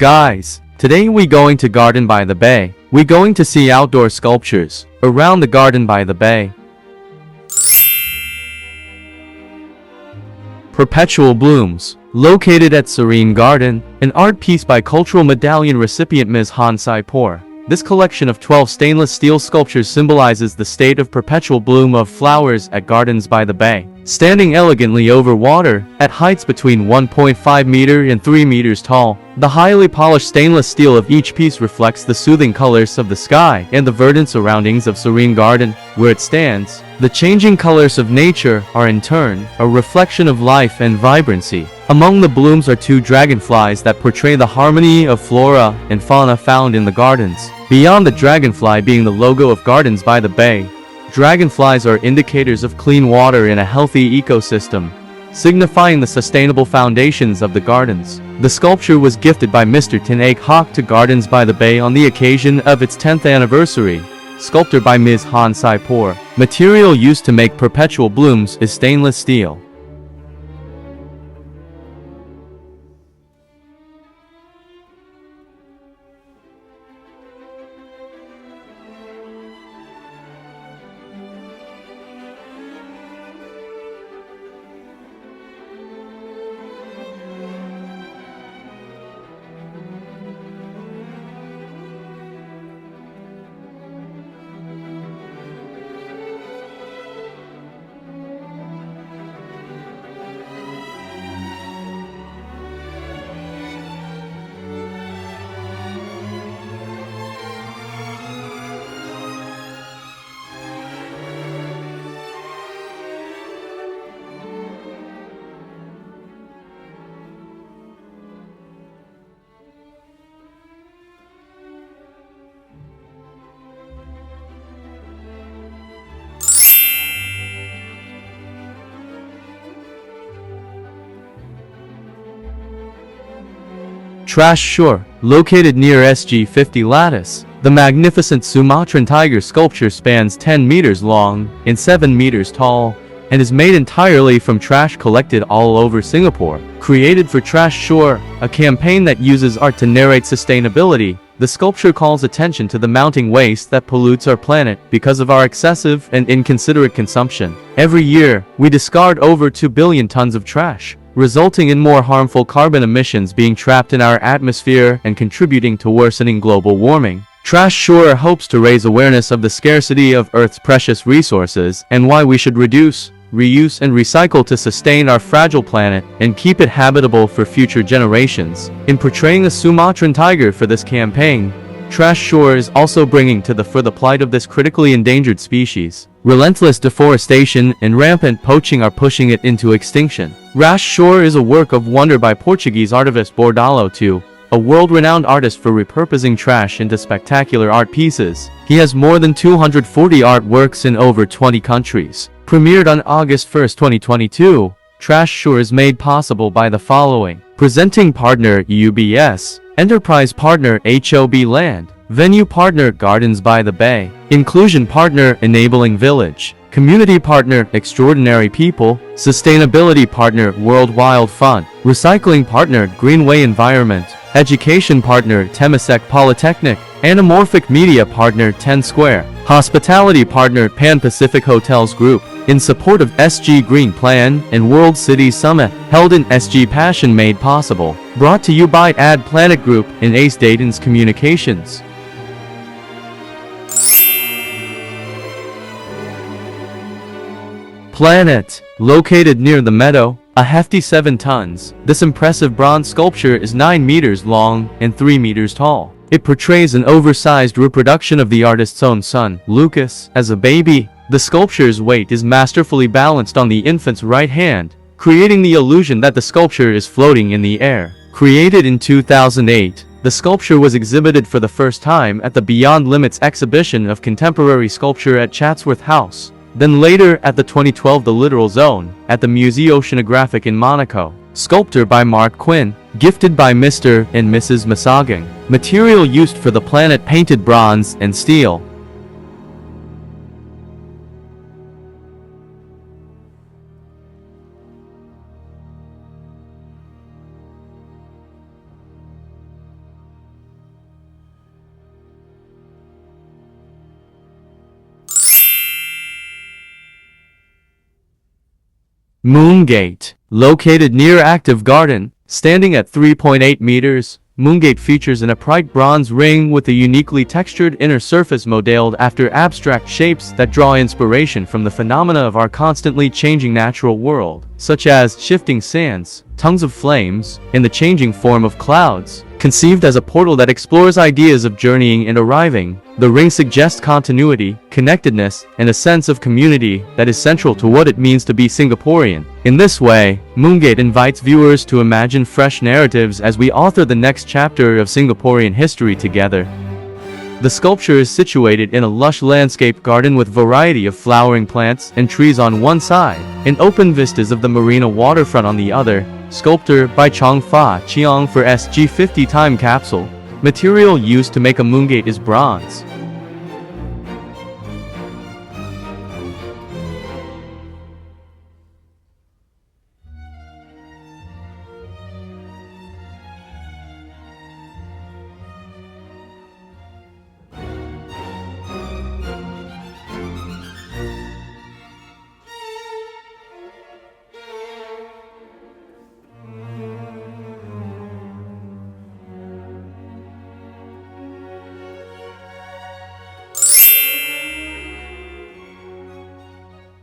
Guys, today we going to garden by the bay. We going to see outdoor sculptures around the garden by the bay. Perpetual Blooms, located at Serene Garden, an art piece by Cultural Medallion recipient Ms. Han Sai-por. This collection of 12 stainless steel sculptures symbolizes the state of perpetual bloom of flowers at gardens by the bay. Standing elegantly over water, at heights between 1.5 meter and 3 meters tall, the highly polished stainless steel of each piece reflects the soothing colors of the sky and the verdant surroundings of Serene Garden, where it stands. The changing colors of nature are in turn a reflection of life and vibrancy. Among the blooms are two dragonflies that portray the harmony of flora and fauna found in the gardens. Beyond the dragonfly being the logo of Gardens by the Bay, dragonflies are indicators of clean water in a healthy ecosystem, signifying the sustainable foundations of the gardens. The sculpture was gifted by Mr. Tin Ek Hok to Gardens by the Bay on the occasion of its 10th anniversary. Sculpted by Ms. Han Sai-por. Material used to make perpetual blooms is stainless steel. Trash Shore, located near SG50 Lattice. The magnificent Sumatran tiger sculpture spans 10 meters long and 7 meters tall, and is made entirely from trash collected all over Singapore. Created for Trash Shore, a campaign that uses art to narrate sustainability, the sculpture calls attention to the mounting waste that pollutes our planet because of our excessive and inconsiderate consumption. Every year, we discard over 2 billion tons of trash, resulting in more harmful carbon emissions being trapped in our atmosphere and contributing to worsening global warming. Trash Shore hopes to raise awareness of the scarcity of Earth's precious resources and why we should reduce, reuse and recycle to sustain our fragile planet and keep it habitable for future generations. In portraying a Sumatran tiger for this campaign, Trash Shore is also bringing to the fore the plight of this critically endangered species. Relentless deforestation and rampant poaching are pushing it into extinction. Trash Shore is a work of wonder by Portuguese artist Bordalo II, a world-renowned artist for repurposing trash into spectacular art pieces. He has more than 240 artworks in over 20 countries. Premiered on August 1, 2022, Trash Shore is made possible by the following. Presenting partner UBS, Enterprise partner HOB Land, Venue partner Gardens by the Bay, Inclusion partner Enabling Village, Community partner Extraordinary People, Sustainability partner World Wild Fund, Recycling partner Greenway Environment, Education partner Temasek Polytechnic, Anamorphic Media partner 10 Square, Hospitality partner Pan Pacific Hotels Group, in support of SG Green Plan and World City Summit, held in SG Passion made possible. Brought to you by Ad Planet Group and Ace Dayton's Communications. Planet, located near the meadow, a hefty 7 tons. This impressive bronze sculpture is 9 meters long and 3 meters tall. It portrays an oversized reproduction of the artist's own son, Lucas, as a baby. The sculpture's weight is masterfully balanced on the infant's right hand, creating the illusion that the sculpture is floating in the air. Created in 2008, the sculpture was exhibited for the first time at the Beyond Limits exhibition of contemporary sculpture at Chatsworth House, then later at the 2012 The Literal Zone, at the Musée Oceanographique in Monaco. Sculptor by Mark Quinn, gifted by Mr. and Mrs. Masagang. Material used for the planet painted bronze and steel. Moongate. Located near Active Garden, standing at 3.8 meters, Moongate features an upright bronze ring with a uniquely textured inner surface modeled after abstract shapes that draw inspiration from the phenomena of our constantly changing natural world, such as shifting sands, tongues of flames, and the changing form of clouds. Conceived as a portal that explores ideas of journeying and arriving, the ring suggests continuity, connectedness, and a sense of community that is central to what it means to be Singaporean. In this way, Moongate invites viewers to imagine fresh narratives as we author the next chapter of Singaporean history together. The sculpture is situated in a lush landscape garden with variety of flowering plants and trees on one side, and open vistas of the marina waterfront on the other. Sculptor by Chong Fa Chiang for SG50 time capsule. Material used to make a moongate is bronze.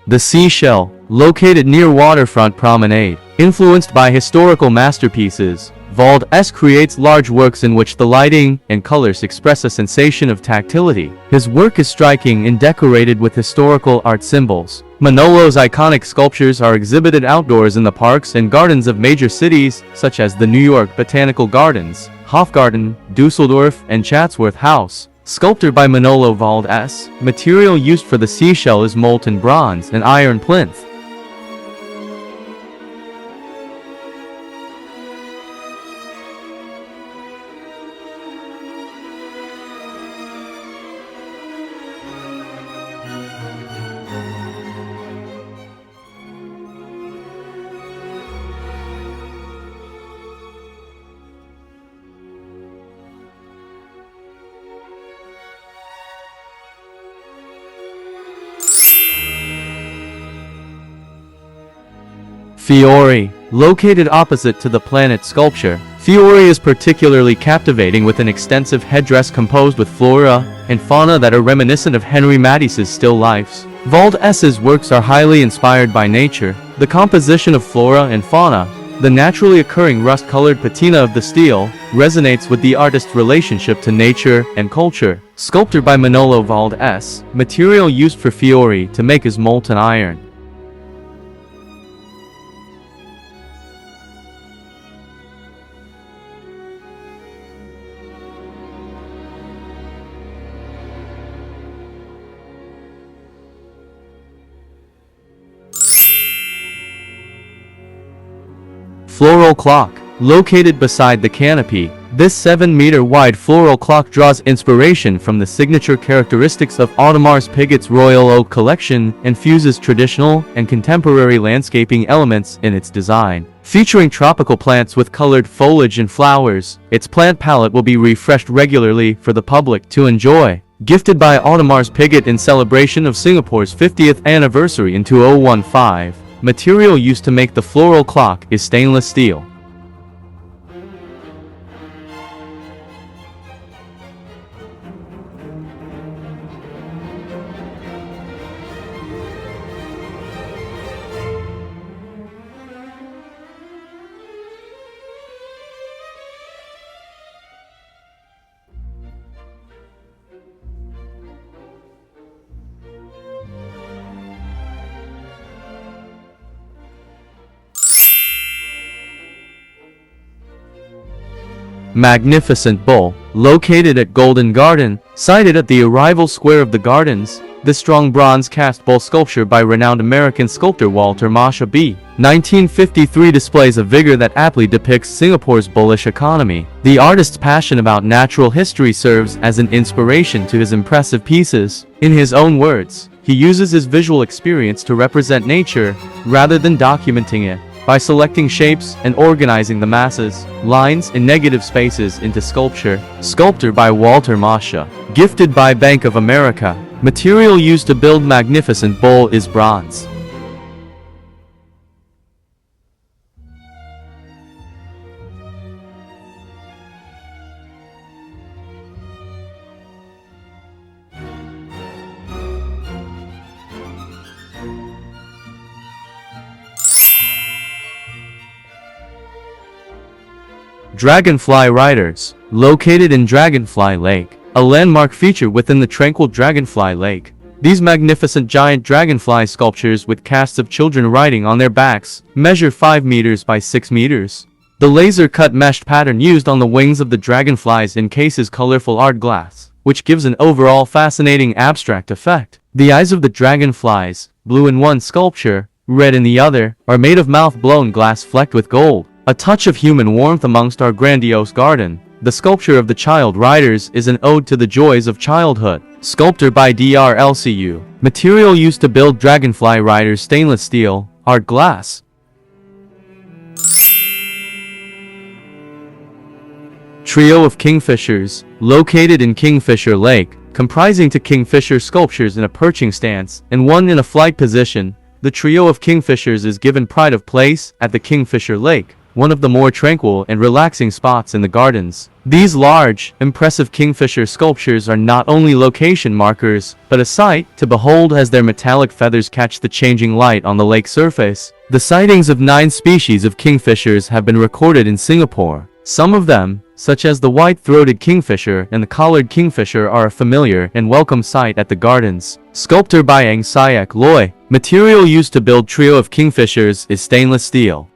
The Seashell, located near Waterfront Promenade. Influenced by historical masterpieces, Wald S. creates large works in which the lighting and colors express a sensation of tactility. His work is striking and decorated with historical art symbols. Manolo's iconic sculptures are exhibited outdoors in the parks and gardens of major cities, such as the New York Botanical Gardens, Hofgarten, Dusseldorf, and Chatsworth House. Sculpted by Manolo Wald S. Material used for the seashell is molten bronze and iron plinth. Fiore, located opposite to the planet sculpture. Fiore is particularly captivating with an extensive headdress composed with flora and fauna that are reminiscent of Henry Matisse's still lifes. Wald S.'s works are highly inspired by nature. The composition of flora and fauna, the naturally occurring rust-colored patina of the steel, resonates with the artist's relationship to nature and culture. Sculpted by Manolo Wald S. Material used for Fiore to make is molten iron. Floral clock, located beside the canopy. This 7-meter wide floral clock draws inspiration from the signature characteristics of Audemars Piguet's Royal Oak collection and fuses traditional and contemporary landscaping elements in its design. Featuring tropical plants with colored foliage and flowers, its plant palette will be refreshed regularly for the public to enjoy. Gifted by Audemars Piguet in celebration of Singapore's 50th anniversary in 2015. Material used to make the floral clock is stainless steel. Magnificent Bull, located at Golden Garden, sited at the arrival square of the gardens. The strong bronze cast bull sculpture by renowned American sculptor Walter Masha B. 1953 displays a vigor that aptly depicts Singapore's bullish economy. The artist's passion about natural history serves as an inspiration to his impressive pieces. In his own words, he uses his visual experience to represent nature, rather than documenting it. By selecting shapes and organizing the masses, lines, and negative spaces into sculpture. Sculpted by Walter Masha. Gifted by Bank of America. Material used to build Magnificent Bull is bronze. Dragonfly Riders, located in Dragonfly Lake, a landmark feature within the tranquil Dragonfly Lake. These magnificent giant dragonfly sculptures with casts of children riding on their backs measure 5 meters by 6 meters. The laser-cut meshed pattern used on the wings of the dragonflies encases colorful art glass, which gives an overall fascinating abstract effect. The eyes of the dragonflies, blue in one sculpture, red in the other, are made of mouth-blown glass flecked with gold. A touch of human warmth amongst our grandiose garden. The sculpture of the child riders is an ode to the joys of childhood. Sculptor by DRLCU. Material used to build dragonfly riders: stainless steel, art glass. Trio of Kingfishers, located in Kingfisher Lake, comprising two Kingfisher sculptures in a perching stance and one in a flight position. The trio of Kingfishers is given pride of place at the Kingfisher Lake, one of the more tranquil and relaxing spots in the gardens. These large, impressive Kingfisher sculptures are not only location markers, but a sight to behold as their metallic feathers catch the changing light on the lake surface. The sightings of 9 species of kingfishers have been recorded in Singapore. Some of them, such as the white-throated kingfisher and the collared kingfisher, are a familiar and welcome sight at the gardens. Sculptor by Ang Siak Loy. Material used to build trio of kingfishers is stainless steel.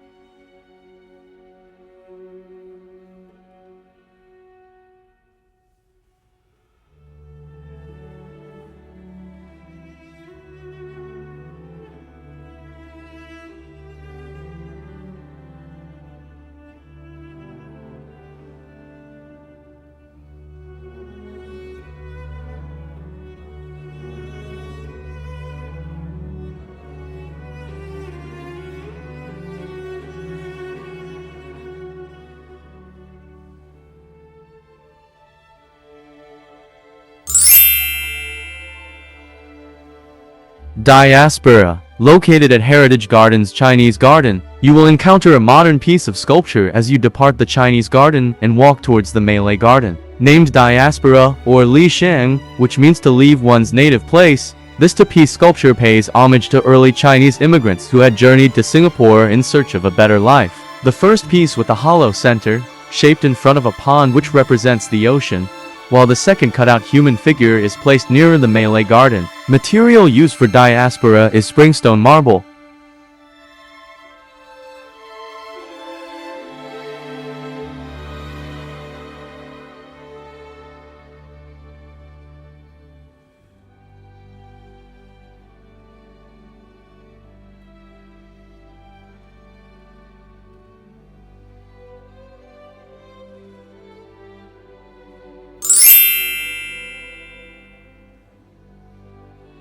Diaspora. Located at Heritage Gardens Chinese Garden, you will encounter a modern piece of sculpture as you depart the Chinese garden and walk towards the Malay garden. Named Diaspora, or Li Sheng, which means to leave one's native place, this two-piece sculpture pays homage to early Chinese immigrants who had journeyed to Singapore in search of a better life. The first piece with a hollow center, shaped in front of a pond which represents the ocean, while the second cutout human figure is placed nearer the Malay garden. Material used for diaspora is springstone marble.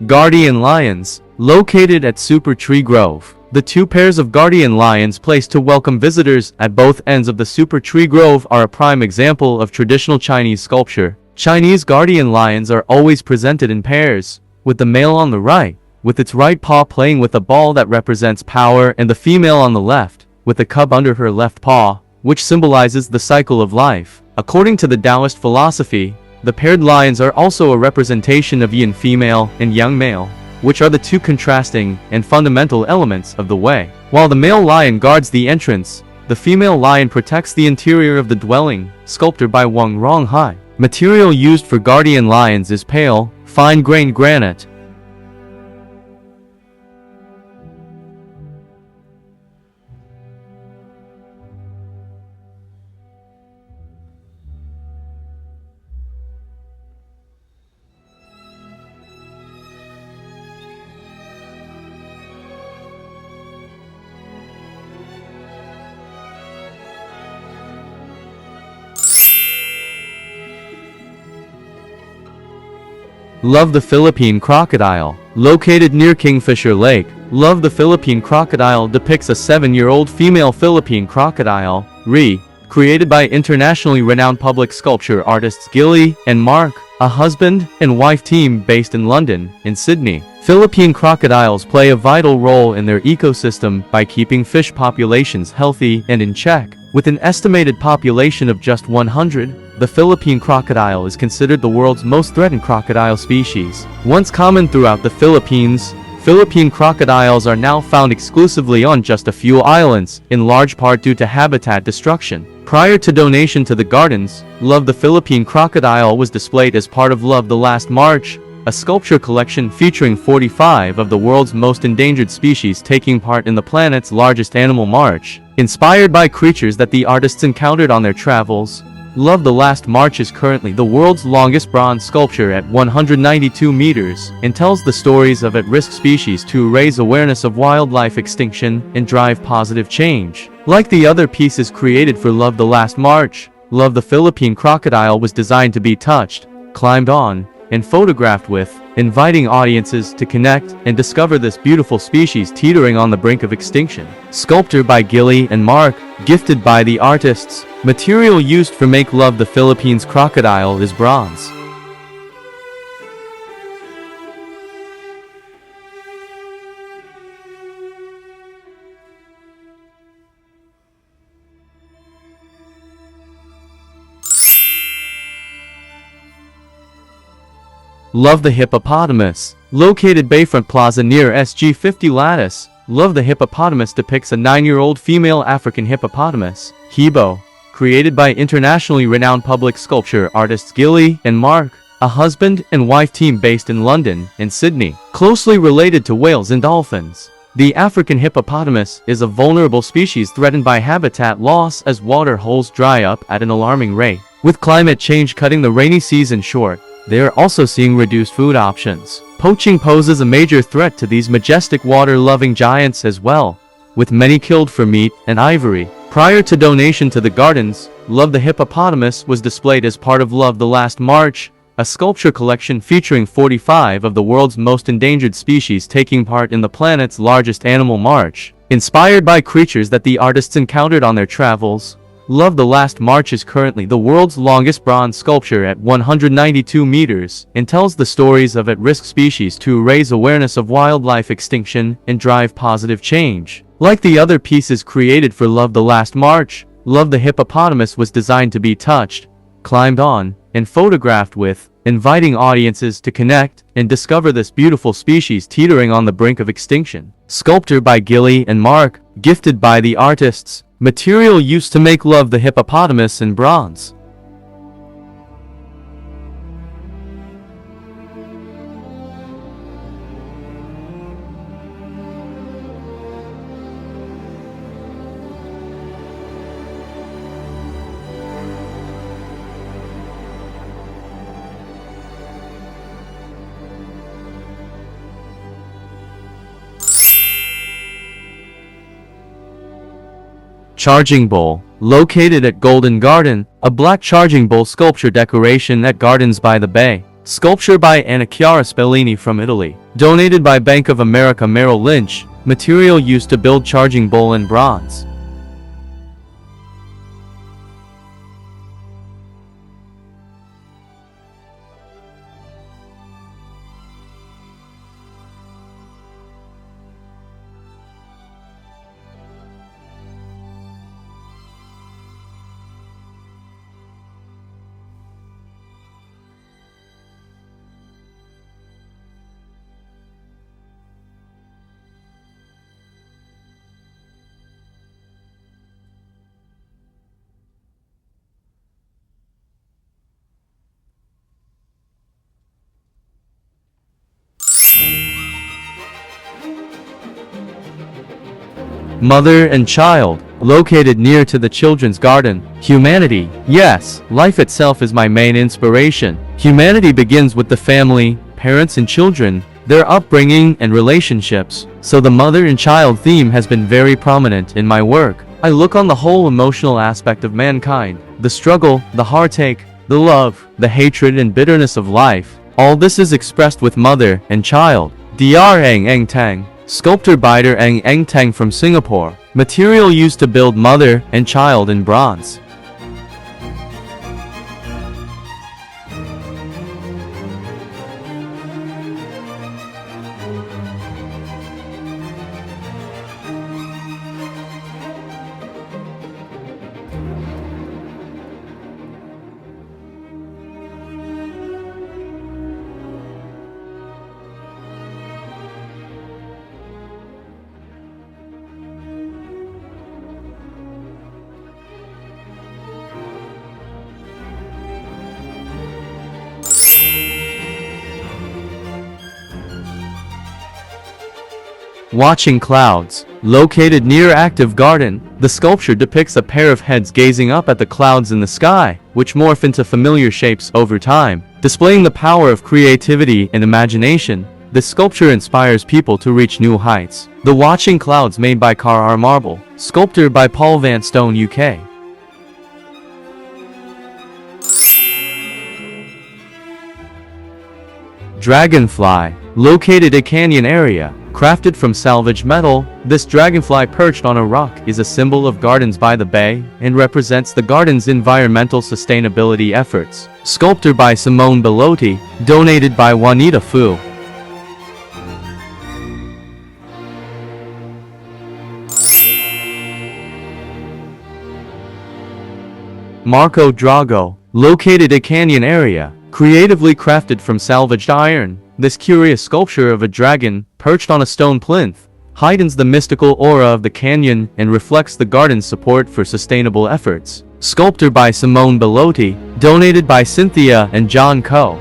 Guardian Lions, located at Super Tree Grove. The 2 pairs of guardian lions placed to welcome visitors at both ends of the Super Tree Grove are a prime example of traditional Chinese sculpture. Chinese guardian lions are always presented in pairs, with the male on the right, with its right paw playing with a ball that represents power, and the female on the left, with a cub under her left paw, which symbolizes the cycle of life. According to the Taoist philosophy, the paired lions are also a representation of yin female and yang male, which are the 2 contrasting and fundamental elements of the way. While the male lion guards the entrance, the female lion protects the interior of the dwelling, sculpted by Wang Ronghai. Material used for guardian lions is pale, fine-grained granite. Love the Philippine Crocodile. Located near Kingfisher Lake, Love the Philippine Crocodile depicts a 7-year-old female Philippine crocodile, created by internationally renowned public sculpture artists Gilly and Mark, a husband and wife team based in London and Sydney. Philippine crocodiles play a vital role in their ecosystem by keeping fish populations healthy and in check. With an estimated population of just 100, the Philippine crocodile is considered the world's most threatened crocodile species. Once common throughout the Philippines, Philippine crocodiles are now found exclusively on just a few islands, in large part due to habitat destruction. Prior to donation to the gardens, Love the Philippine crocodile was displayed as part of Love the Last March, a sculpture collection featuring 45 of the world's most endangered species taking part in the planet's largest animal march. Inspired by creatures that the artists encountered on their travels, Love the Last March is currently the world's longest bronze sculpture at 192 meters and tells the stories of at-risk species to raise awareness of wildlife extinction and drive positive change. Like the other pieces created for Love the Last March, Love the Philippine crocodile was designed to be touched, climbed on, and photographed with, inviting audiences to connect and discover this beautiful species teetering on the brink of extinction. Sculpted by Gilly and Mark, gifted by the artists. Material used for make Love the Philippines crocodile is bronze. Love the Hippopotamus. Located Bayfront Plaza near SG50 Lattice, Love the Hippopotamus depicts a 9-year-old female African hippopotamus, Hibo, created by internationally renowned public sculpture artists Gilly and Mark, a husband and wife team based in London and Sydney. Closely related to whales and dolphins, the African hippopotamus is a vulnerable species threatened by habitat loss as water holes dry up at an alarming rate. With climate change cutting the rainy season short, they are also seeing reduced food options. Poaching poses a major threat to these majestic water-loving giants as well, with many killed for meat and ivory. Prior to donation to the gardens, Love the Hippopotamus was displayed as part of Love the Last March, a sculpture collection featuring 45 of the world's most endangered species taking part in the planet's largest animal march. Inspired by creatures that the artists encountered on their travels, Love the Last March is currently the world's longest bronze sculpture at 192 meters and tells the stories of at-risk species to raise awareness of wildlife extinction and drive positive change. Like the other pieces created for Love the Last March, Love the Hippopotamus was designed to be touched, climbed on, and photographed with, inviting audiences to connect and discover this beautiful species teetering on the brink of extinction. Sculpted by Gilly and Mark, gifted by the artists. Material used to make Love the Hippopotamus in bronze. Charging Bowl. Located at Golden Garden, a black charging bowl sculpture decoration at Gardens by the Bay. Sculpture by Anna Chiara Spellini from Italy. Donated by Bank of America Merrill Lynch. Material used to build charging bowl in bronze. Mother and Child. Located near to the Children's Garden. Humanity. Yes, life itself is my main inspiration. Humanity begins with the family, parents and children, their upbringing and relationships. So the mother and child theme has been very prominent in my work. I look on the whole emotional aspect of mankind, the struggle, the heartache, the love, the hatred and bitterness of life. All this is expressed with mother and child. Dr. Ang Eng Tang. Sculptor by Dr. Ang Eng Tang from Singapore. Material used to build mother and child in bronze. Watching clouds. Located near active garden, the sculpture depicts a pair of heads gazing up at the clouds in the sky, which morph into familiar shapes over time. Displaying the power of creativity and imagination, this sculpture inspires people to reach new heights. The Watching Clouds, made by Carrara Marble, sculpted by Paul Van Stone, UK. Dragonfly. Located a canyon area, crafted from salvaged metal, this dragonfly perched on a rock is a symbol of Gardens by the Bay and represents the garden's environmental sustainability efforts. Sculpted by Simone Bellotti, donated by Juanita Fu. Marco Drago. Located a canyon area, creatively crafted from salvaged iron, this curious sculpture of a dragon, perched on a stone plinth, heightens the mystical aura of the canyon and reflects the garden's support for sustainable efforts. Sculpted by Simone Bellotti, donated by Cynthia and John Coe.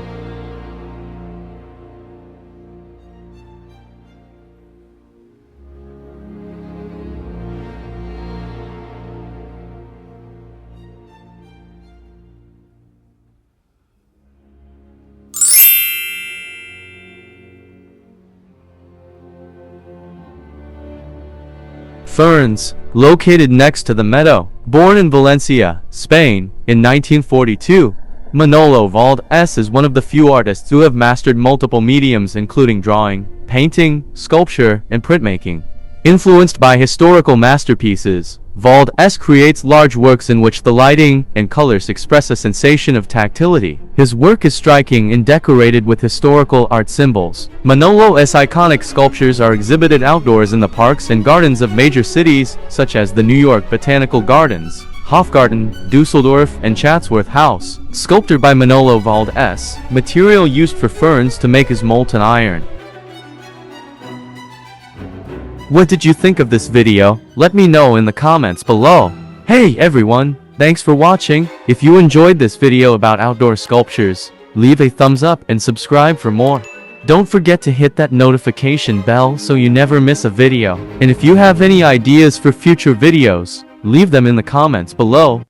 Ferns. Located next to the meadow. Born in Valencia, Spain, in 1942, Manolo Valdés is one of the few artists who have mastered multiple mediums including drawing, painting, sculpture, and printmaking. Influenced by historical masterpieces, Valdés creates large works in which the lighting and colors express a sensation of tactility. His work is striking and decorated with historical art symbols. Manolo's iconic sculptures are exhibited outdoors in the parks and gardens of major cities, such as the New York Botanical Gardens, Hofgarten, Dusseldorf, and Chatsworth House. Sculpted by Manolo Valdés, material used for ferns to make is molten iron. What did you think of this video? Let me know in the comments below. Hey everyone, thanks for watching. If you enjoyed this video about outdoor sculptures, leave a thumbs up and subscribe for more. Don't forget to hit that notification bell so you never miss a video. And if you have any ideas for future videos, leave them in the comments below.